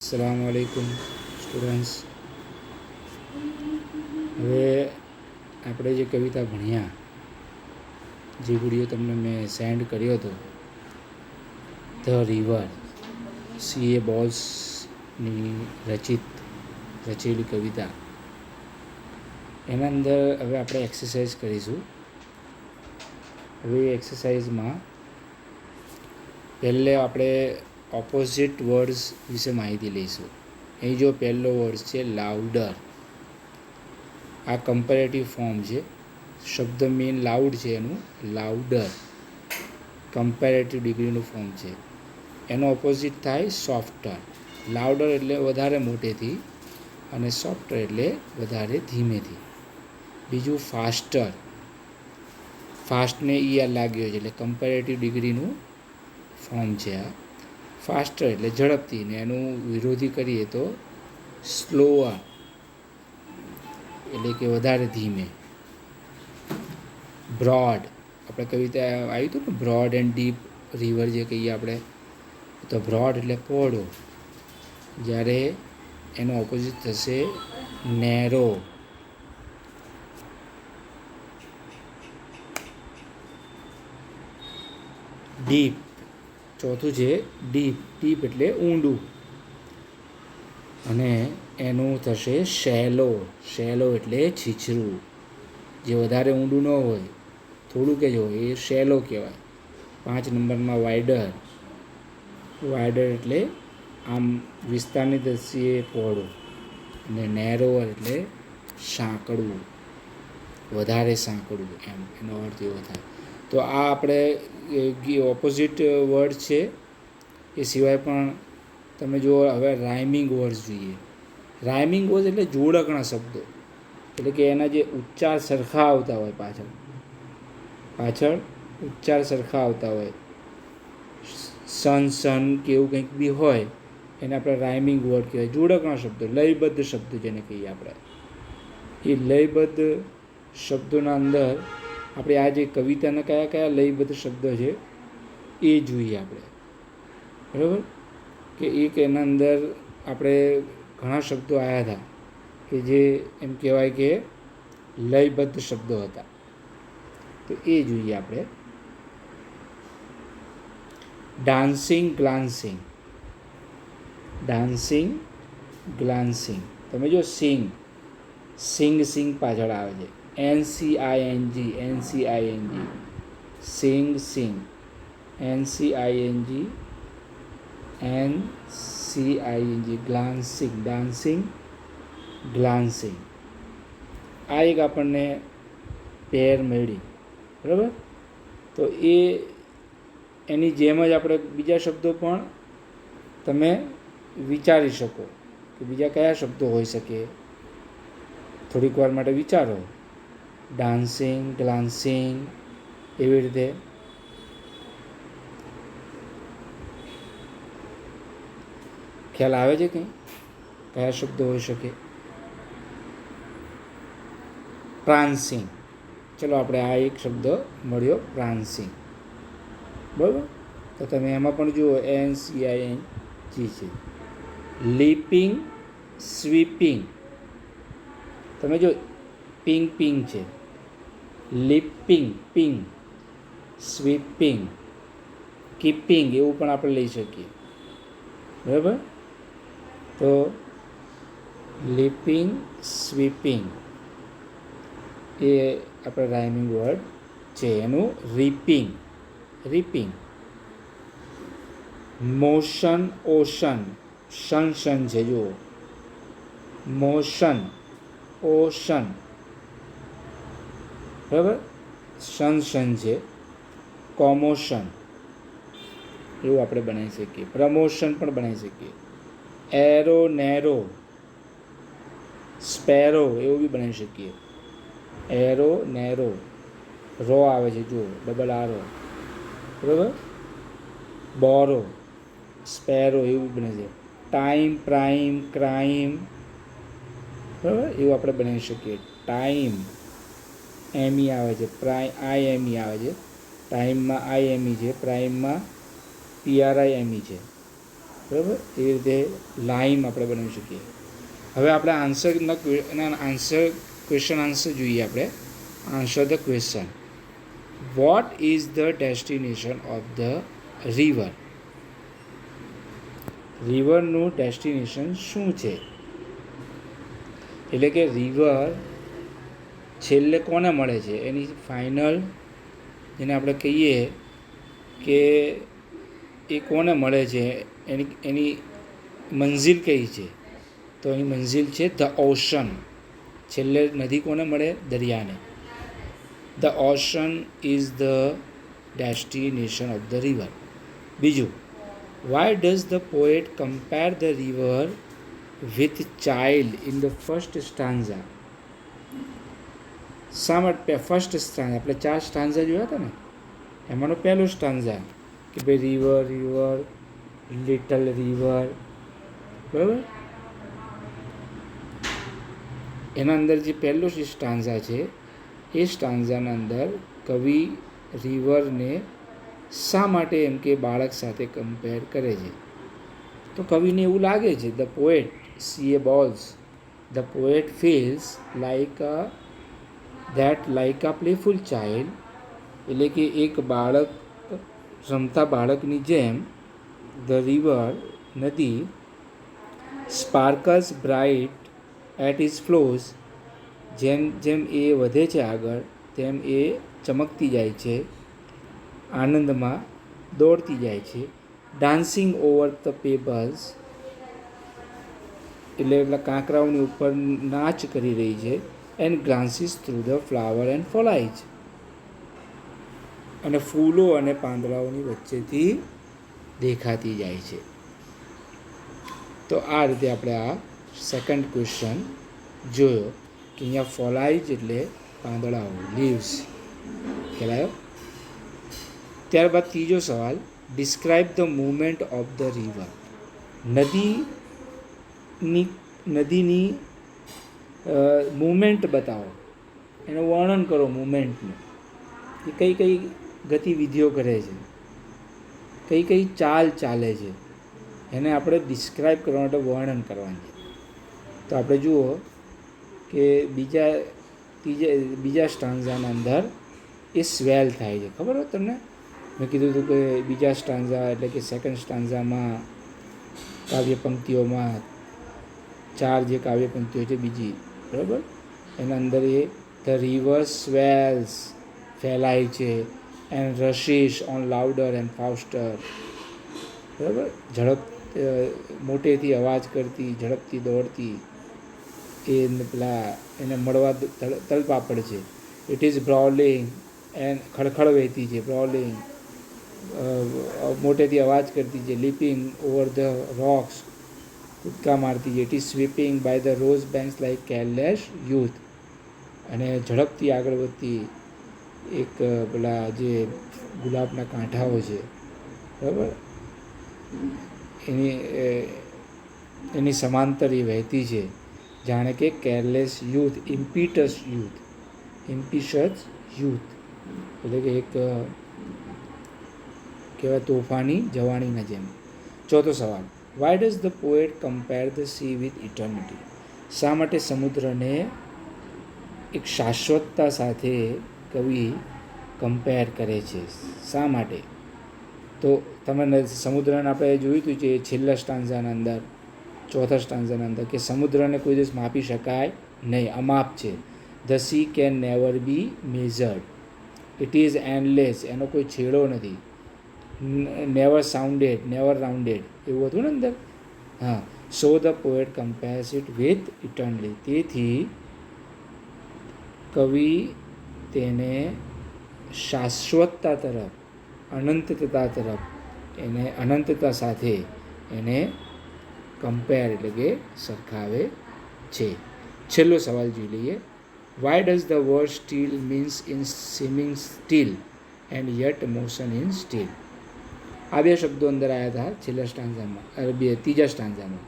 અસલામુઅલૈકુમ students. હવે આપણે જે કવિતા ભણ્યા, જે વિડીયો તમને મેં સેન્ડ કર્યો હતો, ધ રિવર, સી.એ. બોલ્સની રચેલી કવિતા, એના અંદર હવે આપણે એક્સરસાઇઝ કરીશું. હવે એક્સરસાઇઝમાં પહેલે આપણે ઓપોઝિટ વર્ડ્સ વિશે માહિતી લઈશું. અહીં જો પહેલો વર્ડ છે લાઉડર. આ કમ્પેરેટિવ ફોર્મ છે. શબ્દ મેઇન લાઉડ છે, એનું લાઉડર કમ્પેરેટિવ ડિગ્રીનું ફોર્મ છે. એનો ઓપોઝિટ થાય સોફ્ટર. લાઉડર એટલે વધારે મોટેથી અને સોફ્ટર એટલે વધારે ધીમેથી. બીજું ફાસ્ટર. ફાસ્ટને ઈઆર લાગ્યો છે એટલે કમ્પેરેટિવ ડિગ્રીનું ફોર્મ છે આ. ફાસ્ટર એટલે ઝડપથી, ને એનું વિરોધી કરીએ તો સ્લોઅર એટલે કે વધારે ધીમે. બ્રોડ, આપણે કવિતા આવ્યું હતું ને, બ્રોડ એન્ડ ડીપ રિવર જે કહીએ આપણે, તો બ્રોડ એટલે પહોળો, જ્યારે એનો ઓપોઝિટ થશે નેરો. ડીપ, ચોથું છે ડીપ. ડીપ એટલે ઊંડું, અને એનું થશે શેલો. શેલો એટલે છીછરું, જે વધારે ઊંડું ન હોય, થોડુંક જ હોય, એ શેલો કહેવાય. 5 નંબરમાં વાઇડર. વાઇડર એટલે આમ વિસ્તારની દ્રષ્ટિએ પહોળું, અને નેરોવર એટલે સાંકડું, વધારે સાંકડું, એનો અર્થ એવો થાય. તો આ આપણે ઓપોઝિટ વર્ડ છે. એ સિવાય પણ તમે જુઓ, હવે રાઇમિંગ વર્ડ્સ જોઈએ. રાઇમિંગ વર્ડ્સ એટલે જોડકણા શબ્દો, એટલે કે એના જે ઉચ્ચાર સરખા આવતા હોય, પાછળ ઉચ્ચાર સરખા આવતા હોય, સન કે એવું કંઈક બી હોય, એને આપણે રાઇમિંગ વર્ડ કહેવાય. જોડકણા શબ્દો, લયબદ્ધ શબ્દો જેને કહીએ આપણે. એ લયબદ્ધ શબ્દોના અંદર આપણે આ જે કવિતાના કયા કયા લયબદ્ધ શબ્દો છે એ જોઈએ આપણે. બરાબર, કે એક એના અંદર આપણે ઘણા શબ્દો આવ્યા હતા કે જે એમ કહેવાય કે લયબદ્ધ શબ્દો હતા, તો એ જોઈએ આપણે. ડાન્સિંગ ગ્લાન્સિંગ. ડાન્સિંગ ગ્લાન્સિંગ. તમે જો સિંગ પાછળ આવે છે, NCING. સિંગ NCING. ગ્લાન્સિંગ. આ એક આપણને પેર મળી, બરાબર. તો એની જેમ જ આપણે બીજા શબ્દો પણ તમે વિચારી શકો કે બીજા કયા શબ્દો હોઈ શકે. થોડીક વાર માટે વિચારો. ડાન્સિંગ, ગ્લાન્સિંગ, એવી રીતે. ખ્યાલ આવે છે કંઈ કયા શબ્દો હોઈ શકે? પ્રાન્સિંગ. ચલો, આપણે આ એક શબ્દ મળ્યો, પ્રાન્સિંગ. બરાબર, તો તમે એમાં પણ જુઓ NCING છે. લીપિંગ, સ્વીપિંગ. તમે જો પિંગ છે, લીપિંગ, સ્વીપિંગ, કીપિંગ, એવું પણ આપણે લઈ શકીએ. બરાબર, તો લીપિંગ, સ્વીપિંગ એ આપણે રાઇમિંગ વર્ડ છે. એનું રીપિંગ. Motion, ocean. શન છે, જુઓ, મોશન, ઓશન. બરાબર, શન છે. કોમોશન, એવું આપણે બનાવી શકીએ. પ્રમોશન પણ બનાવી શકીએ. એરો, નેરો, સ્પેરો, એવું બી બનાવી શકીએ. એરો, નેરો, રો આવે છે, જુઓ, ડબલ આરો. બરાબર, બોરો, સ્પેરો, એવું બને છે. Time, prime, crime. બરાબર, એવું આપણે બનાવી શકીએ. ટાઈમ, એમી આવે છે, IME આવે છે. ટાઈમમાં IME છે, પ્રાઇમમાં PRIME છે. બરાબર. એ રીતે લાઈમ આપણે બનાવી શકીએ. હવે આપણે આન્સર ક્વેશ્ચન આન્સર જોઈએ. આપણે answer the question. What is the destination of the river? રિવરનું ડેસ્ટિનેશન શું છે? એટલે કે રિવર છેલ્લે કોને મળે છે, એની ફાઇનલ, જેને આપણે કહીએ કે એ કોને મળે છે, એની મંઝિલ કઈ છે? તો એની મંઝિલ છે ધ ઓશન. છેલ્લે નદી કોને મળે? દરિયાને. The ocean is the destination of the river. બીજું, why does the poet compare the river with child in the first stanza? શા માટે ફર્સ્ટ સ્ટાન્ઝા? આપણે 4 સ્ટાન્ઝા જોયા હતા ને, એમાંનો પહેલો સ્ટાન્ઝા કે ભાઈ રિવર રિવર લિટલ રિવર, બરાબર. એના અંદર જે પહેલો જે સ્ટાન્ઝા છે, એ સ્ટાન્ઝાના અંદર કવિ રિવરને શા માટે એમ કે બાળક સાથે કમ્પેર કરે છે? તો કવિને એવું લાગે છે, the poet C.A. Bowles, the poet feels like a playful child, એટલે કે એક બાળક રમતા બાળકની જેમ ધ રિવર નદી sparkles bright at is flows, જેમ જેમ એ વધે છે આગળ તેમ એ ચમકતી જાય છે, આનંદમાં દોડતી જાય છે. ડાન્સિંગ ઓવર ધ પેબલ્સ, એટલે એટલા કાંકરાઓની ઉપર નાચ કરી રહી છે. And glances through the flower and foliage, અને ફૂલો અને પાંદડાઓની વચ્ચેથી દેખાતી જાય છે. તો આ રીતે આપણે આ સેકન્ડ ક્વેશ્ચન જોયો કે અહીંયા ફોલાઇજ એટલે પાંદડાઓ, લીવ્સ કહેવાયો. ત્યારબાદ ત્રીજો સવાલ, describe the movement of the river. નદીની મૂવમેન્ટ બતાવો, એનું વર્ણન કરો મૂવમેન્ટનું, એ કઈ કઈ ગતિવિધિઓ કરે છે, કઈ કઈ ચાલ ચાલે છે, એને આપણે ડિસ્ક્રાઇબ કરવા માટે વર્ણન કરવાનું છે. તો આપણે જુઓ કે બીજા સ્ટાન્ઝાના અંદર એ સ્વેલ થાય છે. ખબર હોય તમને? મેં કીધું હતું કે બીજા સ્ટાન્ઝા એટલે કે સેકન્ડ સ્ટાન્ઝામાં કાવ્ય પંક્તિઓમાં 4 જે કાવ્ય પંક્તિઓ છે બીજી, બરાબર, એના અંદર એ ધ રિવર સ્વેલ્સ ફેલાય છે, and rushes on louder and faster, બરાબર, મોટેથી અવાજ કરતી, ઝડપથી દોડતી, એ પેલા એને મળવા તલપાપડ છે. ઇટ ઇઝ બ્રોલિંગ એન્ડ ખળખળ વહેતી છે, બ્રોલિંગ, મોટેથી અવાજ કરતી છે. લીપિંગ ઓવર ધ રોક્સ, કૂદકા મારતી છે. It is sweeping by the rose banks like careless youth, અને ઝડપથી આગળ વધતી એક પેલા જે ગુલાબના કાંઠાઓ છે, બરાબર, એની સમાંતર એ વહેતી છે, જાણે કે કેરલેસ યુથ, ઇમ્પિશસ યુથ, એટલે કે એક કહેવાય તોફાની જવાનીના જેમ. ચોથો સવાલ, Y does the poet compare the sea with eternity? શા માટે સમુદ્રને એક શાશ્વતતા સાથે કવિ કમ્પેર કરે છે? શા માટે? તો તમે સમુદ્રને આપણે જોયું હતું છે છેલ્લા સ્ટાન્ઝાના અંદર, ચોથા સ્ટાન્ઝાના અંદર, કે સમુદ્રને કોઈ દિવસ માપી શકાય નહીં, અમાપ છે. The sea can never be measured, it is endless, એનો કોઈ છેડો નથી. નેવર રાઉન્ડેડ, એવું હતું ને અંદર. હા, સો ધ પોએટ કમ્પેર્સ ઇટ વિથ ઇટર્નલી, તેથી કવિ તેને શાશ્વતતા તરફ, અનંતતા તરફ, એને અનંતતા સાથે એને કમ્પેર એટલે કે સરખાવે છે. છેલ્લો સવાલ જોઈ લઈએ. Why does the word still means in seeming still and yet motion in still? આ 2 શબ્દો અંદર આવ્યા હતા છેલ્લા સ્ટાન્ઝામાં, ત્રીજા સ્ટાન્ઝામાં,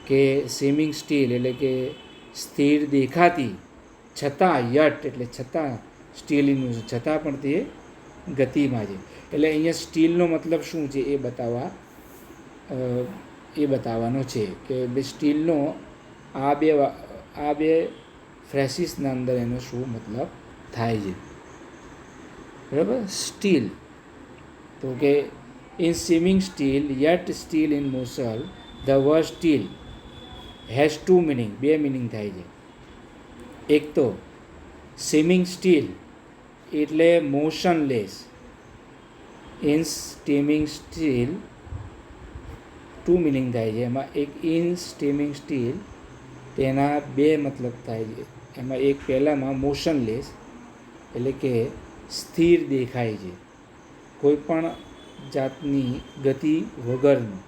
કે સીમિંગ સ્ટીલ એટલે કે સ્થિર દેખાતી, છતાં યટ એટલે છતાં, સ્ટીલનું છતાં પણ તે ગતિમાં છે. એટલે અહીંયા સ્ટીલનો મતલબ શું છે એ બતાવવા એ બતાવવાનો છે કે ભાઈ સ્ટીલનો આ બે ફ્રેસીસના અંદર એનો શું મતલબ થાય છે. બરાબર. સ્ટીલ તો કે in swimming steel yet still in motion the word steel has two meaning, બે મિનિંગ થાય છે. એક તો સ્વિમિંગ સ્ટીલ એટલે motionless. In સ્ટીમિંગ steel two meaning થાય છે. એમાં એક ઇન સ્ટીમિંગ સ્ટીલ તેના બે મતલબ થાય છે. એમાં એક પહેલાંમાં મોશનલેસ એટલે કે સ્થિર દેખાય છે, કોઈ પણ જાતની ગતિ વગરનું.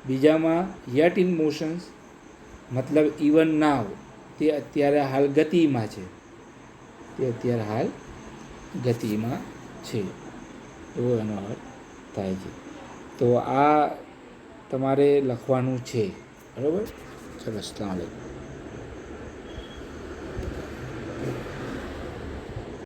બીજામાં યટ ઇન મોશન્સ મતલબ ઇવન નાવ, તે અત્યારે હાલ ગતિમાં છે, એવો એનો અર્થ થાય છે. તો આ તમારે લખવાનું છે. બરાબર. ચલો, અસ્સલામ વાલેકુમ.